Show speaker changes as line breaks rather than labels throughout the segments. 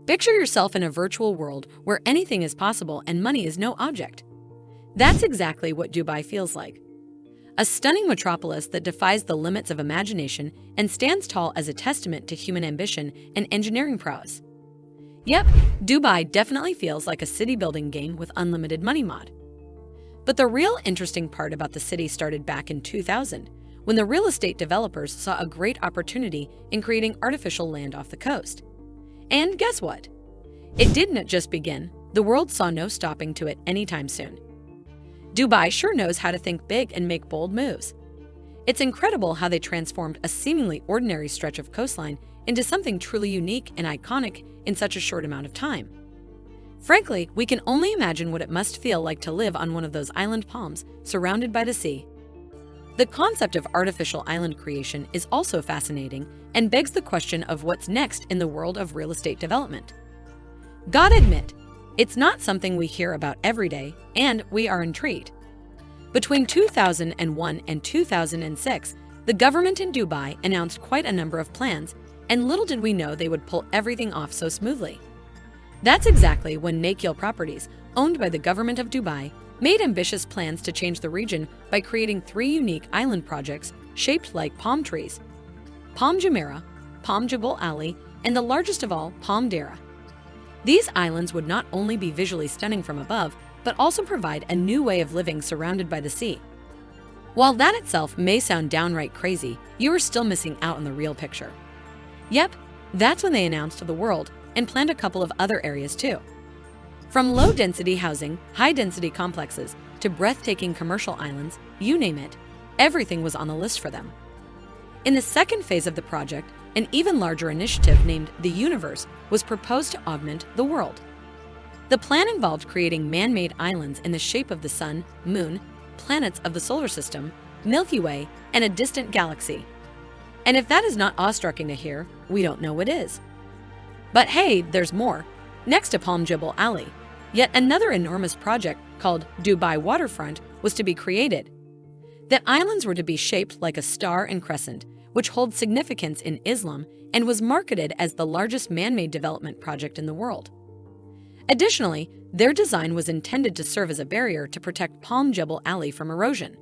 Picture yourself in a virtual world where anything is possible and money is no object. That's exactly what Dubai feels like. A stunning metropolis that defies the limits of imagination and stands tall as a testament to human ambition and engineering prowess. Yep, Dubai definitely feels like a city-building game with unlimited money mod. But the real interesting part about the city started back in 2000, when the real estate developers saw a great opportunity in creating artificial land off the coast. And guess what? It didn't just begin. The world saw no stopping to it anytime soon. Dubai sure knows how to think big and make bold moves. It's incredible how they transformed a seemingly ordinary stretch of coastline into something truly unique and iconic in such a short amount of time. Frankly, we can only imagine what it must feel like to live on one of those island palms surrounded by the sea. The concept of artificial island creation is also fascinating and begs the question of what's next in the world of real estate development. Gotta admit, it's not something we hear about every day, and we are intrigued. Between 2001 and 2006, the government in Dubai announced quite a number of plans, and little did we know they would pull everything off so smoothly. That's exactly when Nakheel Properties, owned by the government of Dubai, made ambitious plans to change the region by creating 3 unique island projects shaped like palm trees: Palm Jumeirah, Palm Jebel Ali, and the largest of all, Palm Deira. These islands would not only be visually stunning from above, but also provide a new way of living surrounded by the sea. While that itself may sound downright crazy, you are still missing out on the real picture. Yep, that's when they announced to the world and planned a couple of other areas too. From low-density housing, high-density complexes, to breathtaking commercial islands, you name it, everything was on the list for them. In the second phase of the project, an even larger initiative named the Universe was proposed to augment the world. The plan involved creating man-made islands in the shape of the sun, moon, planets of the solar system, Milky Way, and a distant galaxy. And if that is not awe-striking to hear, we don't know what is. But hey, there's more. Next to Palm Jebel Ali, yet another enormous project called Dubai Waterfront was to be created. The islands were to be shaped like a star and crescent, which holds significance in Islam and was marketed as the largest man-made development project in the world. Additionally, their design was intended to serve as a barrier to protect Palm Jebel Ali from erosion.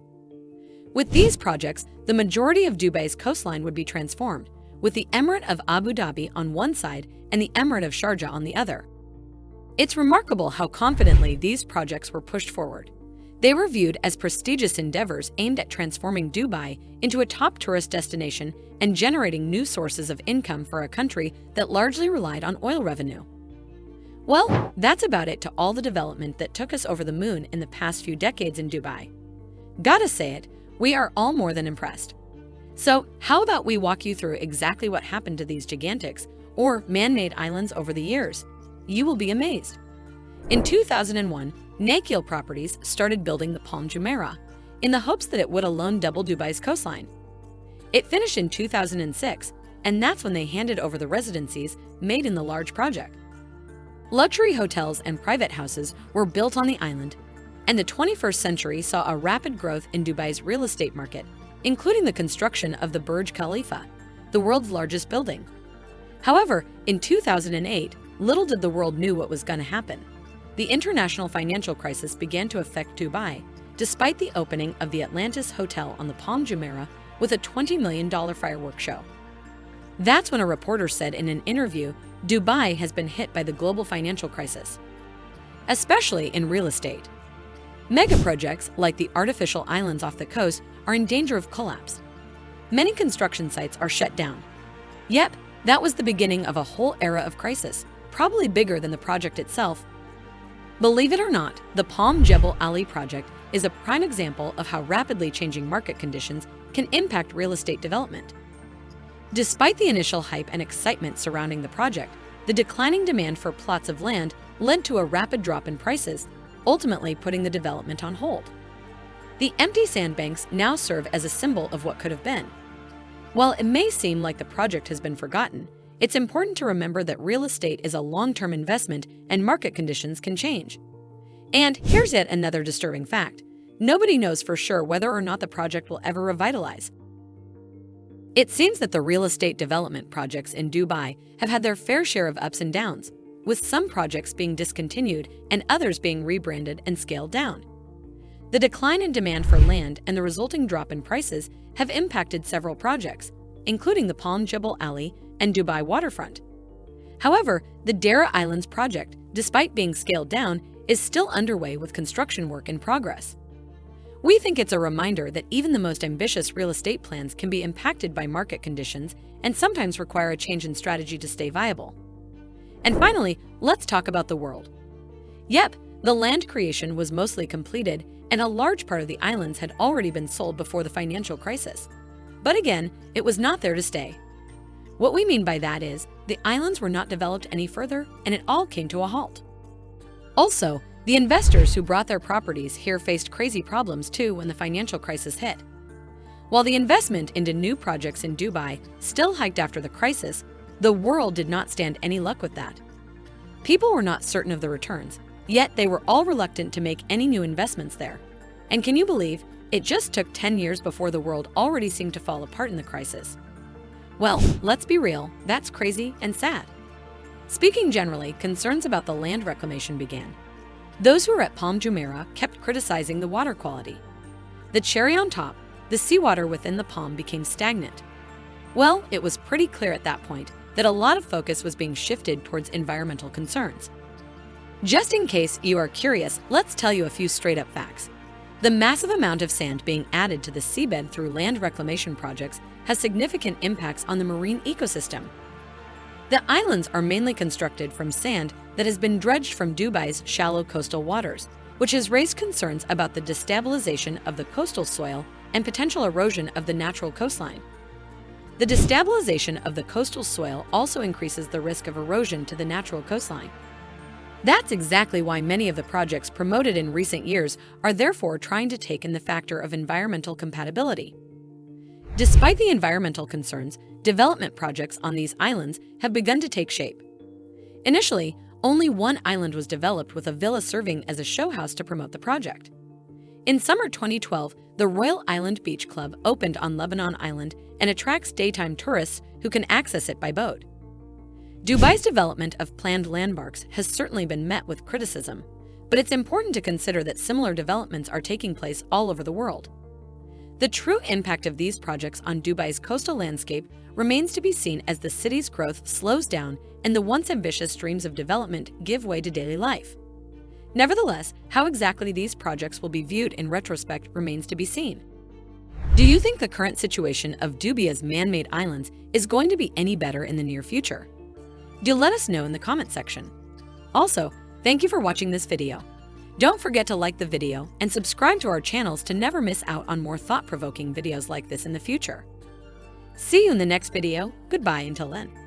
With these projects, the majority of Dubai's coastline would be transformed, with the Emirate of Abu Dhabi on one side and the Emirate of Sharjah on the other. It's remarkable how confidently these projects were pushed forward. They were viewed as prestigious endeavors aimed at transforming Dubai into a top tourist destination and generating new sources of income for a country that largely relied on oil revenue. Well, that's about it to all the development that took us over the moon in the past few decades in Dubai. Gotta say it, we are all more than impressed. So, how about we walk you through exactly what happened to these gigantics, or man-made islands over the years? You will be amazed. In 2001, Nakheel Properties started building the Palm Jumeirah in the hopes that it would alone double Dubai's coastline. It finished in 2006, and that's when they handed over the residencies made in the large project. Luxury hotels and private houses were built on the island, and the 21st century saw a rapid growth in Dubai's real estate market, including the construction of the Burj Khalifa, the world's largest building. However, in 2008, little did the world knew what was going to happen. The international financial crisis began to affect Dubai, despite the opening of the Atlantis Hotel on the Palm Jumeirah with a $20 million fireworks show. That's when a reporter said in an interview, Dubai has been hit by the global financial crisis, especially in real estate. Mega projects like the artificial islands off the coast are in danger of collapse. Many construction sites are shut down. Yep, that was the beginning of a whole era of crisis, probably bigger than the project itself. Believe it or not, the Palm Jebel Ali project is a prime example of how rapidly changing market conditions can impact real estate development. Despite the initial hype and excitement surrounding the project, the declining demand for plots of land led to a rapid drop in prices, ultimately putting the development on hold. The empty sandbanks now serve as a symbol of what could have been. While it may seem like the project has been forgotten, it's important to remember that real estate is a long-term investment and market conditions can change. And here's yet another disturbing fact. Nobody knows for sure whether or not the project will ever revitalize. It seems that the real estate development projects in Dubai have had their fair share of ups and downs. with some projects being discontinued and others being rebranded and scaled down. The decline in demand for land and the resulting drop in prices have impacted several projects, including the Palm Jebel Ali and Dubai waterfront. However, the Dara Islands project, despite being scaled down, is still underway with construction work in progress. We think it's a reminder that even the most ambitious real estate plans can be impacted by market conditions and sometimes require a change in strategy to stay viable. And finally, let's talk about the world. Yep, the land creation was mostly completed, and a large part of the islands had already been sold before the financial crisis. But again, it was not there to stay. What we mean by that is, the islands were not developed any further, and it all came to a halt. Also, the investors who brought their properties here faced crazy problems too when the financial crisis hit. While the investment into new projects in Dubai still hiked after the crisis, the world did not stand any luck with that. People were not certain of the returns, yet they were all reluctant to make any new investments there. And can you believe, it just took 10 years before the world already seemed to fall apart in the crisis. Well, let's be real, that's crazy and sad. Speaking generally, concerns about the land reclamation began. Those who were at Palm Jumeirah kept criticizing the water quality. The cherry on top, the seawater within the palm became stagnant. Well, it was pretty clear at that point that a lot of focus was being shifted towards environmental concerns. Just in case you are curious, let's tell you a few straight-up facts. The massive amount of sand being added to the seabed through land reclamation projects has significant impacts on the marine ecosystem. The islands are mainly constructed from sand that has been dredged from Dubai's shallow coastal waters, which has raised concerns about the destabilization of the coastal soil and potential erosion of the natural coastline. The destabilization of the coastal soil also increases the risk of erosion to the natural coastline. That's exactly why many of the projects promoted in recent years are therefore trying to take in the factor of environmental compatibility. Despite the environmental concerns, development projects on these islands have begun to take shape. Initially, only one island was developed with a villa serving as a show house to promote the project. In summer 2012, the Royal Island Beach Club opened on Lebanon Island and attracts daytime tourists who can access it by boat. Dubai's development of planned landmarks has certainly been met with criticism, but it's important to consider that similar developments are taking place all over the world. The true impact of these projects on Dubai's coastal landscape remains to be seen as the city's growth slows down and the once ambitious dreams of development give way to daily life. Nevertheless, how exactly these projects will be viewed in retrospect remains to be seen. Do you think the current situation of Dubai's man-made islands is going to be any better in the near future? Do let us know in the comment section. Also, thank you for watching this video. Don't forget to like the video and subscribe to our channels to never miss out on more thought-provoking videos like this in the future. See you in the next video. Goodbye until then.